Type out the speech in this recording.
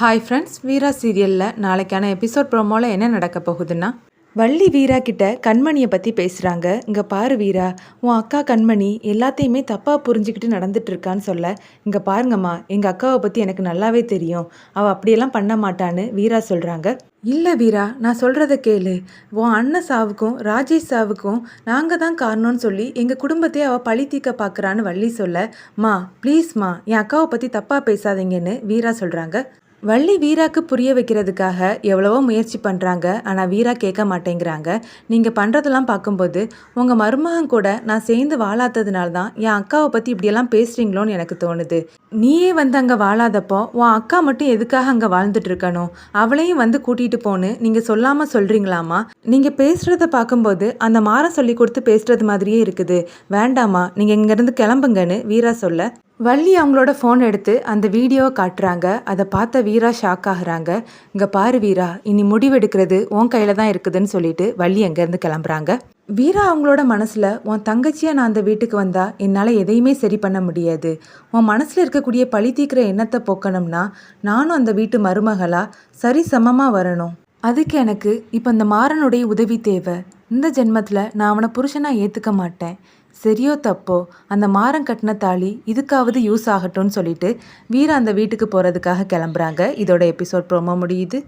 Hi friends, வீரா சீரியலில் நாளைக்கான episode ப்ரோமோவில் என்ன நடக்க போகுதுன்னா, வள்ளி வீரா கிட்ட கண்மணியை பற்றி பேசுகிறாங்க. இங்கே பாரு வீரா, உன் அக்கா கண்மணி எல்லாத்தையுமே தப்பாக புரிஞ்சுக்கிட்டு நடந்துட்டு இருக்கான்னு சொல்ல, இங்கே பாருங்கம்மா, எங்கள் அக்காவை பற்றி எனக்கு நல்லாவே தெரியும், அவள் அப்படியெல்லாம் பண்ண மாட்டான்னு வீரா சொல்கிறாங்க. இல்லை வீரா, நான் சொல்கிறத கேளு. உன் அண்ணன் சாவுக்கும் ராஜேஷ் சாவுக்கும் நாங்கள் தான் காரணம்னு சொல்லி எங்கள் குடும்பத்தையே அவள் பழி தீர்க்க பார்க்குறான்னு வள்ளி சொல்ல, மா ப்ளீஸ்மா என் அக்காவை பற்றி தப்பாக பேசாதீங்கன்னு வீரா சொல்கிறாங்க. வள்ளி வீராக்கு புரிய வைக்கிறதுக்காக எவ்வளவோ முயற்சி பண்ணுறாங்க. ஆனால் வீரா கேட்க மாட்டேங்கிறாங்க. நீங்கள் பண்ணுறதெல்லாம் பார்க்கும்போது உங்கள் மருமகன் கூட நான் சேர்ந்து வாழாததுனால தான் என் அக்காவை பற்றி இப்படியெல்லாம் பேசுகிறீங்களோன்னு எனக்கு தோணுது. நீயே வந்து அங்கே வாழாதப்போ உன் அக்கா மட்டும் எதுக்காக அங்கே வாழ்ந்துட்டு இருக்கணும்? அவளையும் வந்து கூட்டிகிட்டு போன்னு நீங்கள் சொல்லாமல் சொல்கிறீங்களாமா? நீங்கள் பேசுகிறத பார்க்கும்போது அந்த மாற சொல்லி கொடுத்து பேசுகிறது மாதிரியே இருக்குது. வேண்டாமா, நீங்கள் இங்கேருந்து கிளம்புங்கன்னு வீரா சொல்ல, வள்ளி அவங்களோட ஃபோன் எடுத்து அந்த வீடியோவை காட்டுறாங்க. அதை பார்த்த வீரா ஷாக் ஆகுறாங்க. இங்கே பாரு வீரா, இனி முடிவெடுக்கிறது உன் கையில் தான் இருக்குதுன்னு சொல்லிட்டு வள்ளி அங்கேருந்து கிளம்புறாங்க. வீரா அவங்களோட மனசில், உன் தங்கச்சியாக நான் அந்த வீட்டுக்கு வந்தால் என்னால் எதையுமே சரி பண்ண முடியாது. உன் மனசில் இருக்கக்கூடிய பழி தீர்க்கிற எண்ணத்தை போக்கணும்னா நானும் அந்த வீட்டு மருமகளாக சரி சமமாக வரணும். அதுக்கு எனக்கு இப்போ இந்த மாறனுடைய உதவி தேவை. இந்த ஜென்மத்தில் நான் அவனை புருஷனாக ஏற்றுக்க மாட்டேன். சரியோ தப்போ அந்த மாறம் கட்டின தாலி இதுக்காவது யூஸ் ஆகட்டும்னு சொல்லிட்டு வீரா அந்த வீட்டுக்கு போகிறதுக்காக கிளம்புறாங்க. இதோட எபிசோட் ப்ரோமோ முடியுது.